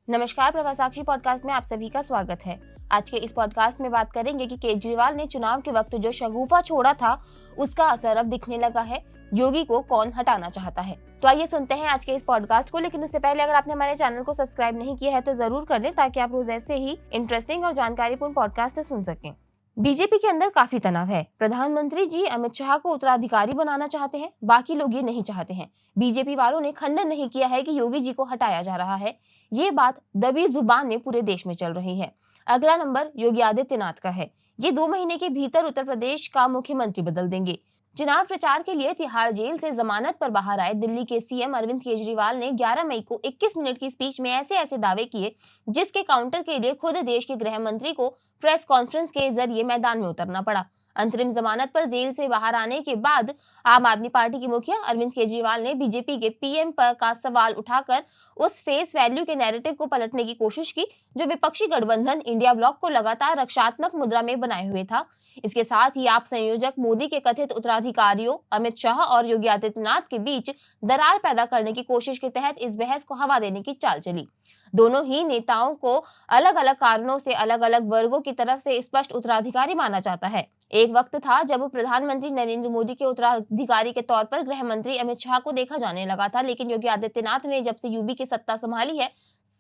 नमस्कार, प्रभा साक्षी पॉडकास्ट में आप सभी का स्वागत है। आज के इस पॉडकास्ट में बात करेंगे कि केजरीवाल ने चुनाव के वक्त जो शगुफा छोड़ा था, उसका असर अब दिखने लगा है। योगी को कौन हटाना चाहता है? तो आइए सुनते हैं आज के इस पॉडकास्ट को। लेकिन उससे पहले अगर आपने हमारे चैनल को सब्सक्राइब नहीं किया है तो जरूर कर लें, ताकि आप रोज ऐसे ही इंटरेस्टिंग और जानकारीपूर्ण पॉडकास्ट सुन सकें। बीजेपी के अंदर काफी तनाव है। प्रधानमंत्री जी अमित शाह को उत्तराधिकारी बनाना चाहते हैं, बाकी लोग ये नहीं चाहते हैं। बीजेपी वालों ने खंडन नहीं किया है कि योगी जी को हटाया जा रहा है। ये बात दबी जुबान में पूरे देश में चल रही है। अगला नंबर योगी आदित्यनाथ का है। ये 2 महीने के भीतर उत्तर प्रदेश का मुख्यमंत्री बदल देंगे। चुनाव प्रचार के लिए तिहाड़ जेल से जमानत पर बाहर आए दिल्ली के सीएम अरविंद केजरीवाल ने 11 मई को 21 मिनट की स्पीच में ऐसे दावे किए, जिसके काउंटर के लिए खुद देश के गृह मंत्री को प्रेस कॉन्फ्रेंस के जरिए मैदान में उतरना पड़ा। अंतरिम जमानत पर जेल से बाहर आने के बाद आम आदमी पार्टी के मुखिया अरविंद केजरीवाल ने बीजेपी के पीएम पर का सवाल उठाकर उस फेस वैल्यू के नैरेटिव को पलटने की कोशिश की, जो विपक्षी गठबंधन इंडिया ब्लॉक को लगातार रक्षात्मक मुद्रा में बनाए हुए था। इसके साथ ही आप संयोजक मोदी के कथित उत्तराधिकारियों अमित शाह और योगी आदित्यनाथ के बीच दरार पैदा करने की कोशिश के तहत इस बहस को हवा देने की चाल चली। दोनों ही नेताओं को अलग अलग कारणों से अलग अलग वर्गों की तरफ से स्पष्ट उत्तराधिकारी माना जाता है। एक वक्त था जब प्रधानमंत्री नरेंद्र मोदी के उत्तराधिकारी के तौर पर गृह मंत्री अमित शाह को देखा जाने लगा था, लेकिन योगी आदित्यनाथ ने जब से यूपी की सत्ता संभाली है,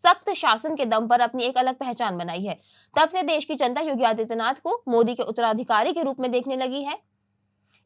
सख्त शासन के दम पर अपनी एक अलग पहचान बनाई है। तब से देश की जनता योगी आदित्यनाथ को मोदी के उत्तराधिकारी के रूप में देखने लगी है।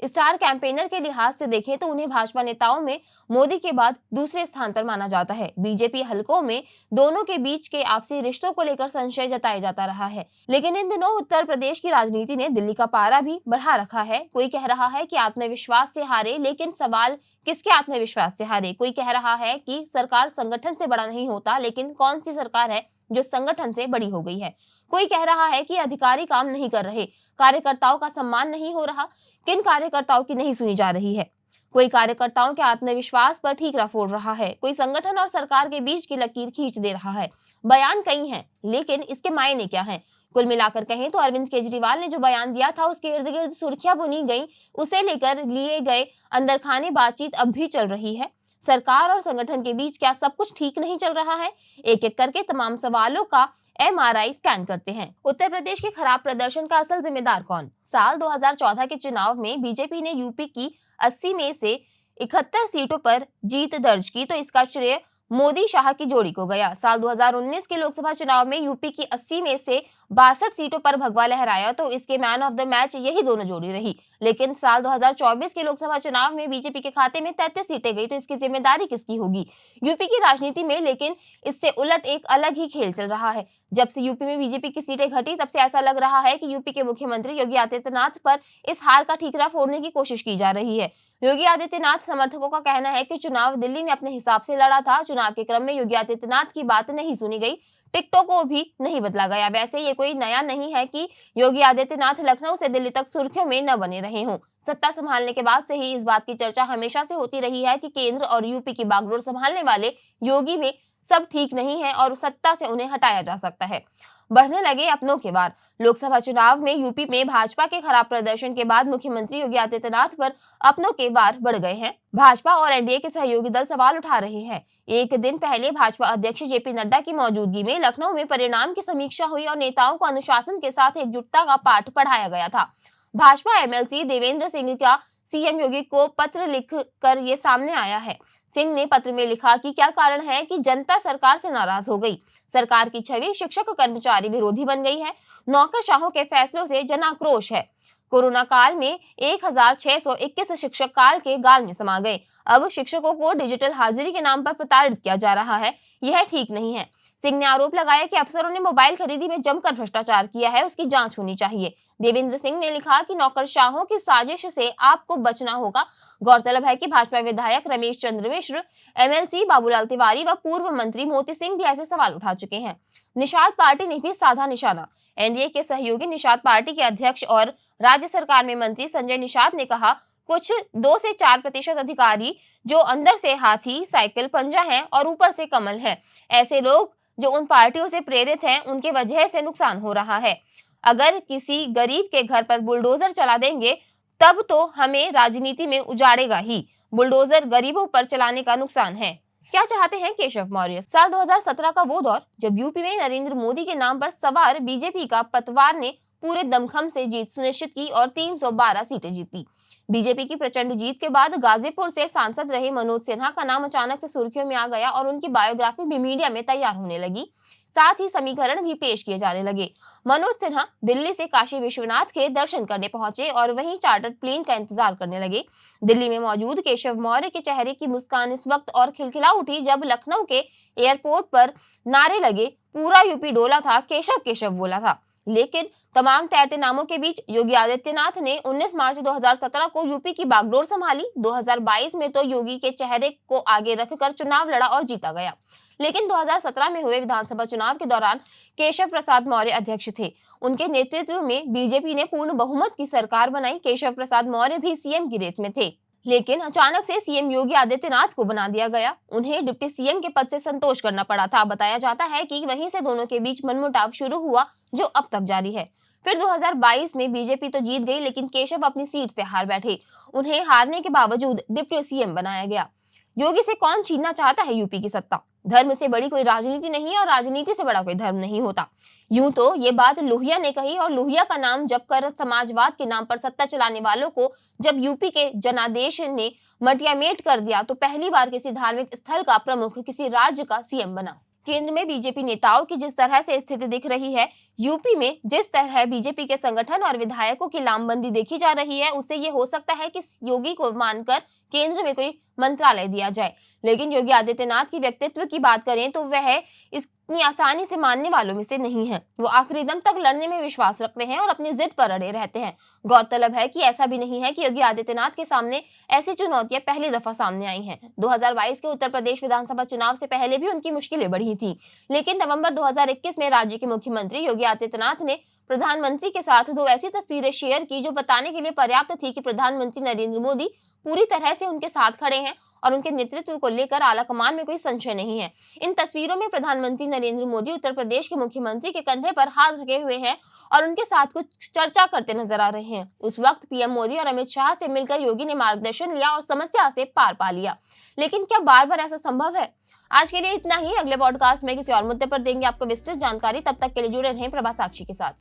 स्टार कैंपेनर के लिहाज से देखें तो उन्हें भाजपा नेताओं में मोदी के बाद दूसरे स्थान पर माना जाता है। बीजेपी हलकों में दोनों के बीच के आपसी रिश्तों को लेकर संशय जताया जाता रहा है, लेकिन इन दिनों उत्तर प्रदेश की राजनीति ने दिल्ली का पारा भी बढ़ा रखा है। कोई कह रहा है कि आत्मविश्वास से हारे, लेकिन सवाल किसके आत्मविश्वास से हारे? कोई कह रहा है कि सरकार संगठन से बड़ा नहीं होता, लेकिन कौन सी सरकार है जो संगठन से बड़ी हो गई है? कोई कह रहा है कि अधिकारी काम नहीं कर रहे, कार्यकर्ताओं का सम्मान नहीं हो रहा, किन कार्यकर्ताओं की नहीं सुनी जा रही है? कोई कार्यकर्ताओं के आत्मविश्वास पर ठीकरा फोड़ रहा है, कोई संगठन और सरकार के बीच की लकीर खींच दे रहा है। बयान कई हैं, लेकिन इसके मायने क्या हैं? कुल मिलाकर कहें तो अरविंद केजरीवाल ने जो बयान दिया था, उसके इर्द गिर्द सुर्खियां बुनी गई। उसे लेकर लिए गए अंदरखाने बातचीत अब भी चल रही है। सरकार और संगठन के बीच क्या सब कुछ ठीक नहीं चल रहा है? एक एक करके तमाम सवालों का एमआरआई स्कैन करते हैं। उत्तर प्रदेश के खराब प्रदर्शन का असल जिम्मेदार कौन? साल 2014 के चुनाव में बीजेपी ने यूपी की 80 में से 71 सीटों पर जीत दर्ज की, तो इसका श्रेय मोदी शाह की जोड़ी को गया। साल 2019 के लोकसभा चुनाव में यूपी की 80 में से 62 सीटों पर भगवा लहराया, तो इसके मैन ऑफ द मैच यही दोनों जोड़ी रही। लेकिन साल 2024 के लोकसभा चुनाव में बीजेपी के खाते में 33 सीटें गई, तो इसकी जिम्मेदारी किसकी होगी? यूपी की राजनीति में लेकिन इससे उलट एक अलग ही खेल चल रहा है। जब से यूपी में बीजेपी की सीटें घटी, तब से ऐसा लग रहा है कि यूपी के मुख्यमंत्री योगी आदित्यनाथ पर इस हार का ठीकरा फोड़ने की कोशिश की जा रही है। योगी आदित्यनाथ समर्थकों का कहना है कि चुनाव दिल्ली ने अपने हिसाब से लड़ा था। चुनाव के क्रम में योगी आदित्यनाथ की बात नहीं सुनी गई, टिकटों को भी नहीं बदला गया। वैसे ये कोई नया नहीं है कि योगी आदित्यनाथ लखनऊ से दिल्ली तक सुर्खियों में न बने रहे हों। सत्ता संभालने के बाद से ही इस बात की चर्चा हमेशा से होती रही है कि केंद्र और यूपी की बागडोर संभालने वाले योगी में सब ठीक नहीं है और सत्ता से उन्हें हटाया जा सकता है। बढ़ने लगे अपनों के वार। लोकसभा चुनाव में यूपी में भाजपा के खराब प्रदर्शन के बाद मुख्यमंत्री योगी आदित्यनाथ पर अपनों के वार बढ़ गए हैं। भाजपा और एनडीए के सहयोगी दल सवाल उठा रहे हैं। एक दिन पहले भाजपा अध्यक्ष जेपी नड्डा की मौजूदगी में लखनऊ में परिणाम की समीक्षा हुई और नेताओं को अनुशासन के साथ एकजुटता का पाठ पढ़ाया गया था। भाजपा एमएलसी देवेंद्र सिंह का सीएम योगी को पत्र लिखकर ये सामने आया है। सिंह ने पत्र में लिखा कि क्या कारण है कि जनता सरकार से नाराज हो गई। सरकार की छवि शिक्षक कर्मचारी विरोधी बन गई है। नौकरशाहों के फैसलों से जन आक्रोश है। कोरोना काल में 1621 शिक्षक काल के गाल में समा गए। अब शिक्षकों को डिजिटल हाजिरी के नाम पर प्रताड़ित किया जा रहा है। यह ठीक नहीं है। सिंह ने आरोप लगाया कि अफसरों ने मोबाइल खरीदी में जमकर भ्रष्टाचार किया है, उसकी जांच होनी चाहिए। देवेंद्र सिंह ने लिखा कि नौकरशाहों की साजिश से आपको बचना होगा। गौरतलब है कि भाजपा विधायक रमेश चंद्र मिश्र, एमएलसी बाबूलाल तिवारी व पूर्व मंत्री मोती सिंह भी ऐसे सवाल उठा चुके हैं। निषाद पार्टी ने भी साधा निशाना। एनडीए के सहयोगी निषाद पार्टी के अध्यक्ष और राज्य सरकार में मंत्री संजय निषाद ने कहा, कुछ 2 से 4% अधिकारी जो अंदर से हाथी, साइकिल, पंजा हैं और ऊपर से कमल हैं। ऐसे लोग जो उन पार्टियों से प्रेरित हैं, उनके वजह से नुकसान हो रहा है। अगर किसी गरीब के घर पर बुलडोजर चला देंगे, तब तो हमें राजनीति में उजाड़ेगा ही। बुलडोजर गरीबों पर चलाने का नुकसान है। क्या चाहते हैं केशव मौर्य? साल 2017 का वो दौर जब यूपी में नरेंद्र मोदी के नाम पर सवार बीजेपी का पतवार ने पूरे दमखम से जीत सुनिश्चित की और 312 सीटें जीती। बीजेपी की प्रचंड जीत के बाद गाजीपुर से सांसद रहे मनोज सिन्हा का नाम अचानक से सुर्खियों में आ गया और उनकी बायोग्राफी भी मीडिया में तैयार होने लगी। साथ ही समीकरण भी पेश किए जाने लगे। मनोज सिन्हा दिल्ली से काशी विश्वनाथ के दर्शन करने पहुंचे और वहीं चार्टर्ड प्लेन का इंतजार करने लगे। दिल्ली में मौजूद केशव मौर्य के चेहरे की मुस्कान इस वक्त और खिलखिला उठी जब लखनऊ के एयरपोर्ट पर नारे लगे, पूरा यूपी डोला था, केशव केशव बोला था। लेकिन तमाम तैरते नामों के बीच योगी आदित्यनाथ ने 19 मार्च 2017 को यूपी की बागडोर संभाली। 2022 में तो योगी के चेहरे को आगे रखकर चुनाव लड़ा और जीता गया। लेकिन 2017 में हुए विधानसभा चुनाव के दौरान केशव प्रसाद मौर्य अध्यक्ष थे। उनके नेतृत्व में बीजेपी ने पूर्ण बहुमत की सरकार बनाई। केशव प्रसाद मौर्य भी सीएम की रेस में थे, लेकिन अचानक से सीएम योगी आदित्यनाथ को बना दिया गया। उन्हें डिप्टी सीएम के पद से संतोष करना पड़ा था। बताया जाता है कि वहीं से दोनों के बीच मनमुटाव शुरू हुआ, जो अब तक जारी है। फिर 2022 में बीजेपी तो जीत गई, लेकिन केशव अपनी सीट से हार बैठे। उन्हें हारने के बावजूद डिप्टी सीएम बनाया गया। योगी से कौन छीनना चाहता है यूपी की सत्ता? धर्म से बड़ी कोई राजनीति नहीं और राजनीति से बड़ा कोई धर्म नहीं होता। यूं तो ये बात लोहिया ने कही और लोहिया का नाम जप कर समाजवाद के नाम पर सत्ता चलाने वालों को जब यूपी के जनादेश ने मटियामेट कर दिया तो पहली बार किसी धार्मिक स्थल का प्रमुख किसी राज्य का सीएम बना। केंद्र में बीजेपी नेताओं की जिस तरह से स्थिति दिख रही है, यूपी में जिस तरह बीजेपी के संगठन और विधायकों की लामबंदी देखी जा रही है, उससे ये हो सकता है कि योगी को मानकर केंद्र में कोई मंत्रालय दिया जाए। लेकिन योगी आदित्यनाथ की व्यक्तित्व की बात करें तो वह इतनी आसानी से मानने वालों में से नहीं है। वो आखिरी दम तक लड़ने में विश्वास रखते हैं और अपनी जिद पर अड़े रहते हैं। गौरतलब है कि ऐसा भी नहीं है कि योगी आदित्यनाथ के सामने ऐसी चुनौतियां पहली दफा सामने आई हैं। 2022 के उत्तर प्रदेश विधानसभा चुनाव से पहले भी उनकी मुश्किलें बढ़ी थी, लेकिन नवंबर 2021 में राज्य के मुख्यमंत्री योगी आदित्यनाथ ने प्रधानमंत्री के साथ दो ऐसी तस्वीरें शेयर की जो बताने के लिए पर्याप्त थी कि प्रधानमंत्री नरेंद्र मोदी पूरी तरह से उनके साथ खड़े हैं और उनके नेतृत्व को लेकर आला कमान में कोई संशय नहीं है। इन तस्वीरों में प्रधानमंत्री नरेंद्र मोदी उत्तर प्रदेश के मुख्यमंत्री के कंधे पर हाथ रखे हुए हैं और उनके साथ कुछ चर्चा करते नजर आ रहे हैं। उस वक्त पीएम मोदी और अमित शाह से मिलकर योगी ने मार्गदर्शन लिया और समस्या से पार पा लिया। लेकिन क्या बार बार ऐसा संभव है? आज के लिए इतना ही। अगले पॉडकास्ट में किसी और मुद्दे पर देंगे आपको विस्तृत जानकारी। तब तक के लिए जुड़े रहें प्रभा साक्षी के साथ।